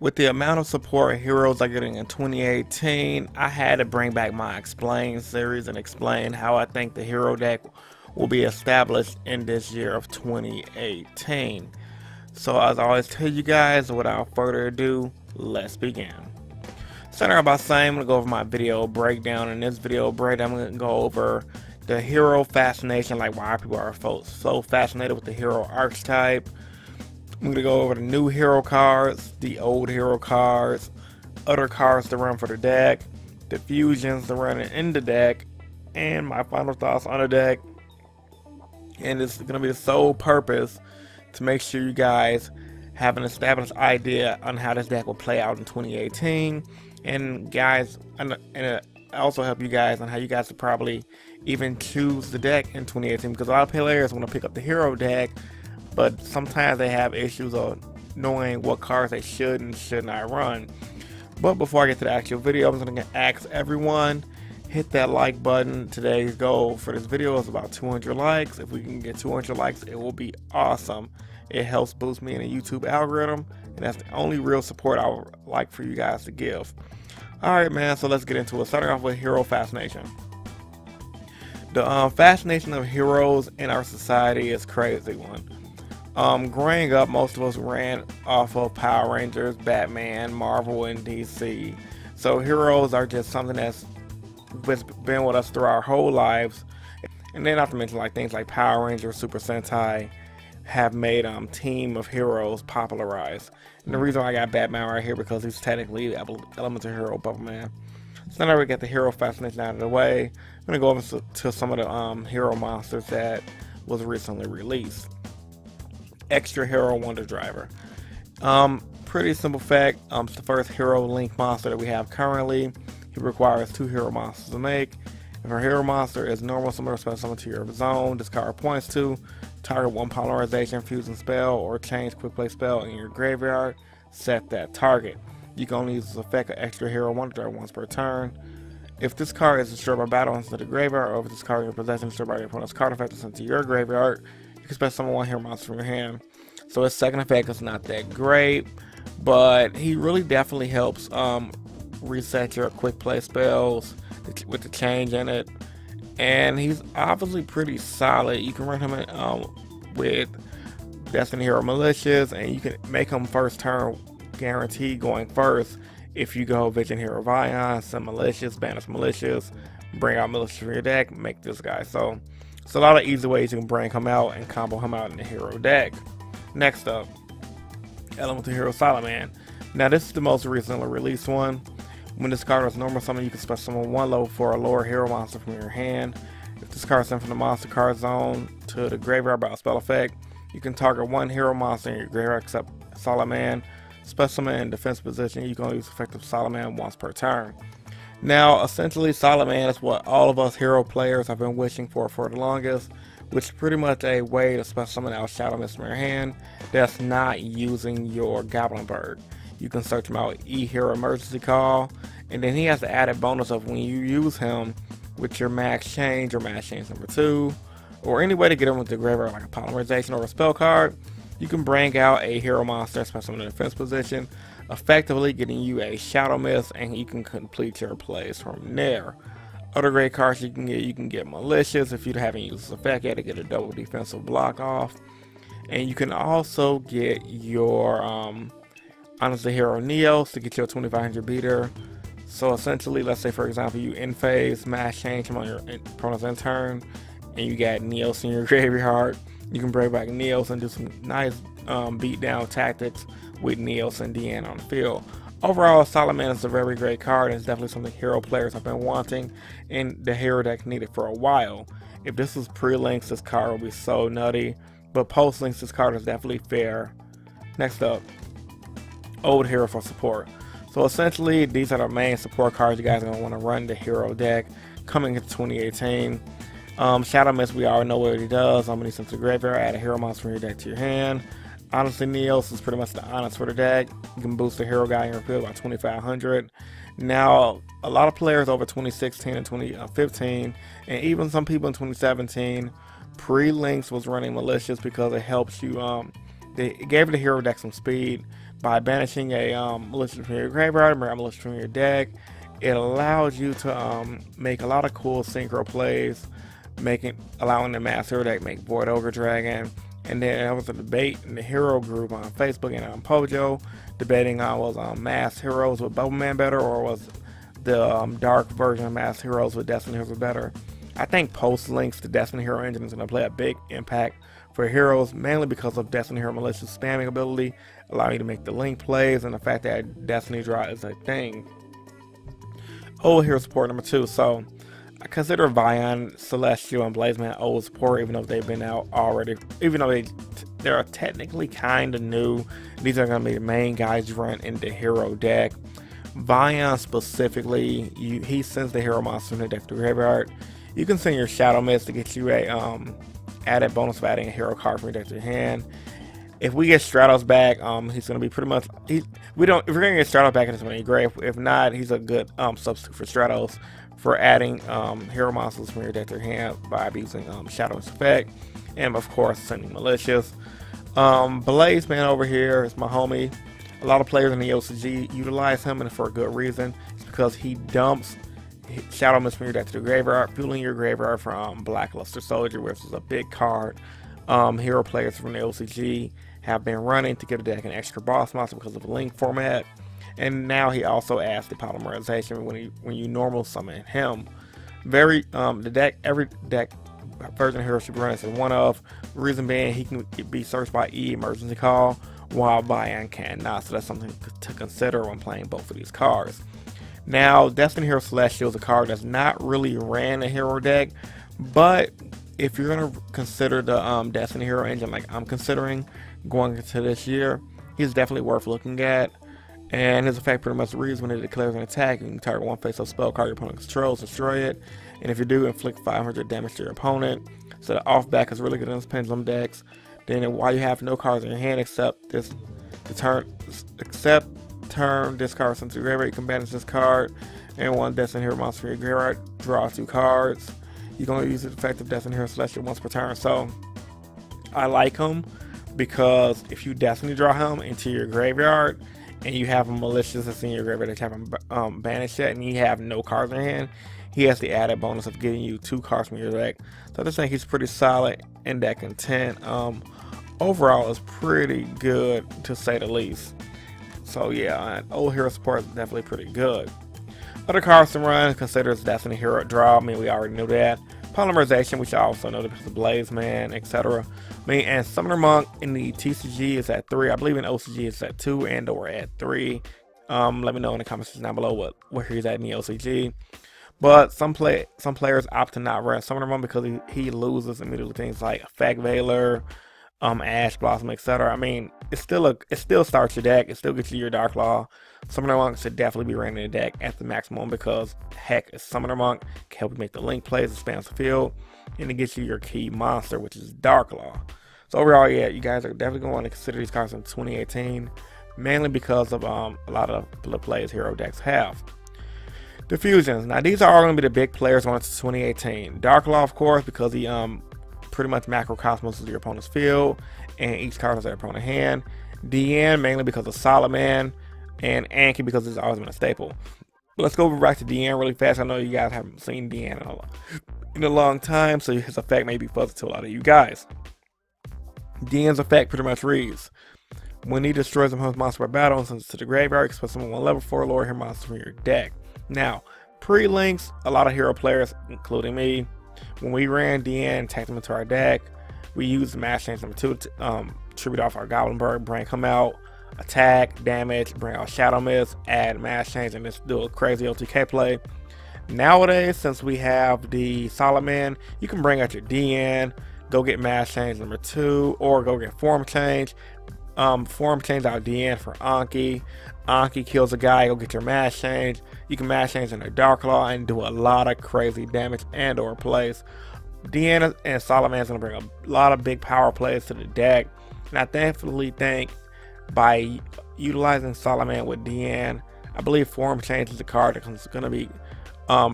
With the amount of support heroes are getting in 2018, I had to bring back my Explain series and explain how I think the hero deck will be established in this year of 2018. So as I always tell you guys, without further ado, let's begin. Starting out by saying, I'm going to go over my video breakdown. In this video breakdown, I'm going to go over the hero fascination, like why people are so fascinated with the hero archetype. I'm going to go over the new hero cards, the old hero cards, other cards to run for the deck, the fusions to run in the deck, and my final thoughts on the deck. And it's going to be the sole purpose to make sure you guys have an established idea on how this deck will play out in 2018. And guys, and also help you guys on how you guys will probably even choose the deck in 2018, because a lot of players want to pick up the hero deck, but sometimes they have issues of knowing what cards they should and should not run. But before I get to the actual video, I'm going to ask everyone, hit that like button. Today's goal for this video is about 200 likes. If we can get 200 likes, it will be awesome. It helps boost me in the YouTube algorithm, and that's the only real support I would like for you guys to give. Alright man, so let's get into it. Starting off with hero fascination. The fascination of heroes in our society is a crazy one. Growing up, most of us ran off of Power Rangers, Batman, Marvel, and DC. So heroes are just something that's been with us through our whole lives. And then not to mention like things like Power Rangers, Super Sentai have made Team of Heroes popularized. And the reason why I got Batman right here, because he's technically the elemental hero above man. So now that we get the hero fascination out of the way, I'm going to go over to some of the hero monsters that was recently released. Extra Hero Wonder Driver. Pretty simple fact, it's the first hero link monster that we have currently. He requires 2 hero monsters to make. If our hero monster is normal, similar special summon to your zone, discard points to target 1 polymerization, fusion spell, or change quick play spell in your graveyard, set that target. You can only use this effect of Extra Hero Wonder Driver once per turn. If this card is destroyed by battle into the graveyard, or if this card in your possession is destroyed by your opponent's card effect sent to your graveyard, you can special summon 1 hero monster from your hand. So his second effect is not that great, but he really definitely helps reset your quick play spells with the change in it. And he's obviously pretty solid. You can run him with Destiny Hero Militias, and you can make him first turn guaranteed going first if you go Vision Hero Vion, send Militias, banish Militias, bring out Militias from your deck, make this guy. So it's a lot of easy ways you can bring him out and combo him out in the hero deck. Next up, Elemental Hero Solidman. Now this is the most recently released one. When this card is normal summon, you can special summon 1 level 4 or lower hero monster from your hand. If this card is sent from the monster card zone to the graveyard by a spell effect, you can target 1 hero monster in your graveyard except Solidman. Special summon in defense position, you can only use effective Solidman once per turn. Now essentially Solidman is what all of us hero players have been wishing for the longest, which is pretty much a way to special summon out Shadow Mist from your hand that's not using your Goblin Bird. You can search him out E-Hero Emergency Call, and then he has the added bonus of when you use him with your Max Change or Max Change number 2, or any way to get him with the graveyard like a Polymerization or a spell card, you can bring out a hero monster, especially in the defense position, effectively getting you a Shadow Mist, and you can complete your plays from there. Other great cards you can get Malicious if you haven't used this effect yet to get a double defensive block off. And you can also get your Honestly Hero Neos to get your 2500 beater. So essentially, let's say for example you in phase, mass change him on your opponent's end turn, and you got Neos in your graveyard. You can bring back Neos and do some nice beatdown tactics with Neos and Deanna on the field. Overall, Solidman is a very great card, and it's definitely something hero players have been wanting and the hero deck needed for a while. If this was pre-links, this card would be so nutty, but post-links, this card is definitely fair. Next up, Old Hero for support. So essentially, these are the main support cards you guys are going to want to run the hero deck coming into 2018. Shadow Mist, we already know what he does. I'm going to send to the graveyard, add a hero monster from your deck to your hand. Honestly, Neos is pretty much the honest for the deck. You can boost the hero guy in your field by 2500. Now, a lot of players over 2016 and 2015, and even some people in 2017, pre-links was running Malicious because it helps you, it gave the hero deck some speed, by banishing a malicious from your graveyard, bring a malicious from your deck. It allows you to make a lot of cool synchro plays, allowing the Mass Hero deck make Void Ogre Dragon. And then there was a debate in the hero group on Facebook and on Pojo, debating on was Mass Heroes with Bubble Man better, or was the dark version of Mass Heroes with Destiny Heroes better. I think post links to Destiny Hero Engine is going to play a big impact for heroes, mainly because of Destiny Hero malicious spamming ability, allowing you to make the link plays, and the fact that Destiny Draw is a thing. Old hero support number 2. So I consider Vion, Celestial, and Blazeman old support, even though they've been out already. Even though they're technically kind of new, these are going to be the main guys you run in the hero deck. Vion specifically, he sends the hero monster in the deck to the graveyard. You can send your Shadow Mist to get you a added bonus of adding a hero card from your deck to your hand. If we get Stratos back, he's going to be pretty much. If we're going to get Stratos back, it's going to be great. If not, he's a good substitute for Stratos for adding hero monsters from your deck to your hand by using Shadow Mist effect, and of course sending malicious. Blazeman over here is my homie. A lot of players in the OCG utilize him, and for a good reason. It's because he dumps Shadow Mist from your deck to the graveyard, fueling your graveyard from Blackluster Soldier, which is a big card. Hero players from the OCG have been running to give the deck an extra boss monster because of the link format, and now he also adds the polymerization when you normal summon him. Every deck version of hero should be running as one of. Reason being, he can be searched by emergency call, while Vion cannot, so that's something to consider when playing both of these cards. Now, Destiny Hero Celestial is a card that's not really ran a hero deck, but if you're going to consider the Destiny Hero engine like I'm considering going into this year, he's definitely worth looking at. And his effect pretty much reads: when it declares an attack, you can target one face-up spell card your opponent controls, destroy it, and if you do, inflict 500 damage to your opponent. So the off-back is really good in his Pendulum decks. Then while you have no cards in your hand except turn discard into your graveyard, you can banish this card and one Destiny Hero monster from your graveyard, draw 2 cards. You're going to use the effect of Destiny Hero Celestial once per turn. So I like him because if you Destiny draw him into your graveyard and you have a malicious that's in your graveyard that you haven't banished yet, and you have no cards in your hand, he has the added bonus of getting you 2 cards from your deck. So I just think he's pretty solid in deck content. Overall, it's pretty good to say the least. So yeah, old hero support is definitely pretty good. Other cards to run considers Destiny Hero Draw. I mean, we already knew that. Polymerization, which I also know because of Blazeman, etc. I mean, and Summoner Monk in the TCG is at 3. I believe in OCG it's at 2 and or at 3. Let me know in the comments down below where he's at in the OCG. But some players opt to not run Summoner Monk because he loses immediately things like Effect Veiler, Ash Blossom, etc. I mean, it still starts your deck. It still gets you your Dark Law. Summoner Monk should definitely be running the deck at the maximum because heck, Summoner Monk can help you make the link plays, expands the field, and it gets you your key monster, which is Dark Law. So overall, yeah, you guys are definitely going to want to consider these cards in 2018, mainly because of a lot of the plays hero decks have. Diffusions. Now these are all going to be the big players going into 2018. Dark Law, of course, because he pretty much macrocosmos your opponent's field, and each card has their opponent's hand. DN mainly because of Solidman, and Anki because it's always been a staple. But let's go back to DN really fast. I know you guys haven't seen DN in a long time, so his effect may be fuzzy to a lot of you guys. DN's effect pretty much reads: when he destroys a opponent's monster by battle and sends it to the graveyard, expel summon one level 4 lower hero monster from your deck. Now, pre-links, a lot of hero players, including me, when we ran DN and tacked him into our deck, we used Mass Change number 2 to tribute off our Goblin Bird, bring him out, attack, damage, bring out Shadow Mist, add Mass Change, and just do a crazy OTK play. Nowadays, since we have the Solidman, you can bring out your DN, go get Mass Change number 2, or go get Form Change. Form Change out DN for Anki. Anki kills a guy, go get your Mass Change. You can Mass Change into Dark Law and do a lot of crazy damage and or plays. DN and Solidman is going to bring a lot of big power plays to the deck. And I definitely think by utilizing Solidman with DN, I believe Form Change is a card that's going to be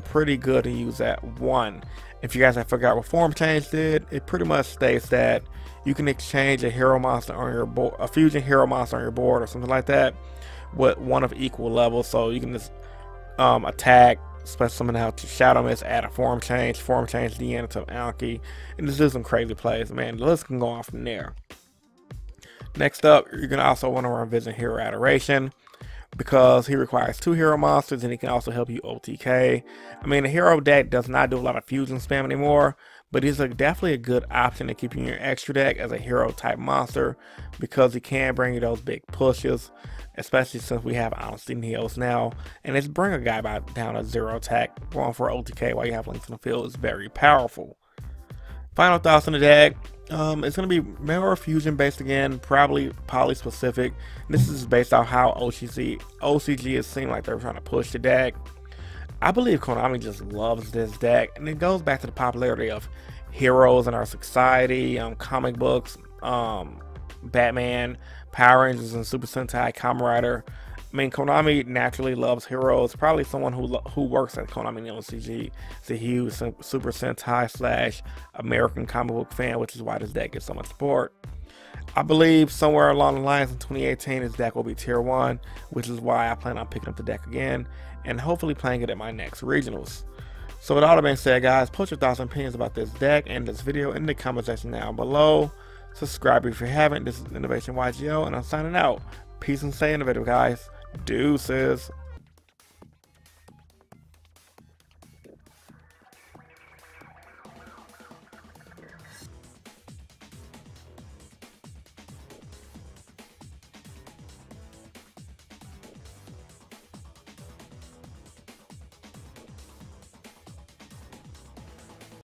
pretty good to use at 1. If you guys have forgot what form change did, it pretty much states that you can exchange a hero monster on your board, a fusion hero monster on your board or something like that, with one of equal level. So you can just attack, special summon out to Shadow Mist, add a form change the end to Anki, and just do some crazy plays. Man, the list can go on from there. Next up, you're gonna also want to run Vision Hero Adoration, because he requires 2 hero monsters and he can also help you OTK. I mean, the hero deck does not do a lot of fusion spam anymore, but he's definitely a good option to keep in your extra deck as a hero type monster, because he can bring you those big pushes, especially since we have Honesty Neos now, and it's bring a guy down to 0 attack, going for OTK while you have links in the field is very powerful. Final thoughts on the deck. It's going to be more fusion based again, probably poly specific. This is based off how OCG has seemed like they're trying to push the deck. I believe Konami just loves this deck, and it goes back to the popularity of heroes in our society, comic books, Batman, Power Rangers, and Super Sentai, Kamen Rider. I mean, Konami naturally loves heroes. Probably someone who works at Konami and OCG is a huge Super Sentai / American comic book fan, which is why this deck gets so much support. I believe somewhere along the lines in 2018, this deck will be tier 1, which is why I plan on picking up the deck again and hopefully playing it at my next regionals. So with all that being said, guys, put your thoughts and opinions about this deck and this video in the comment section down below. Subscribe if you haven't. This is Innovation YGO, and I'm signing out. Peace and stay innovative, guys. Deuces.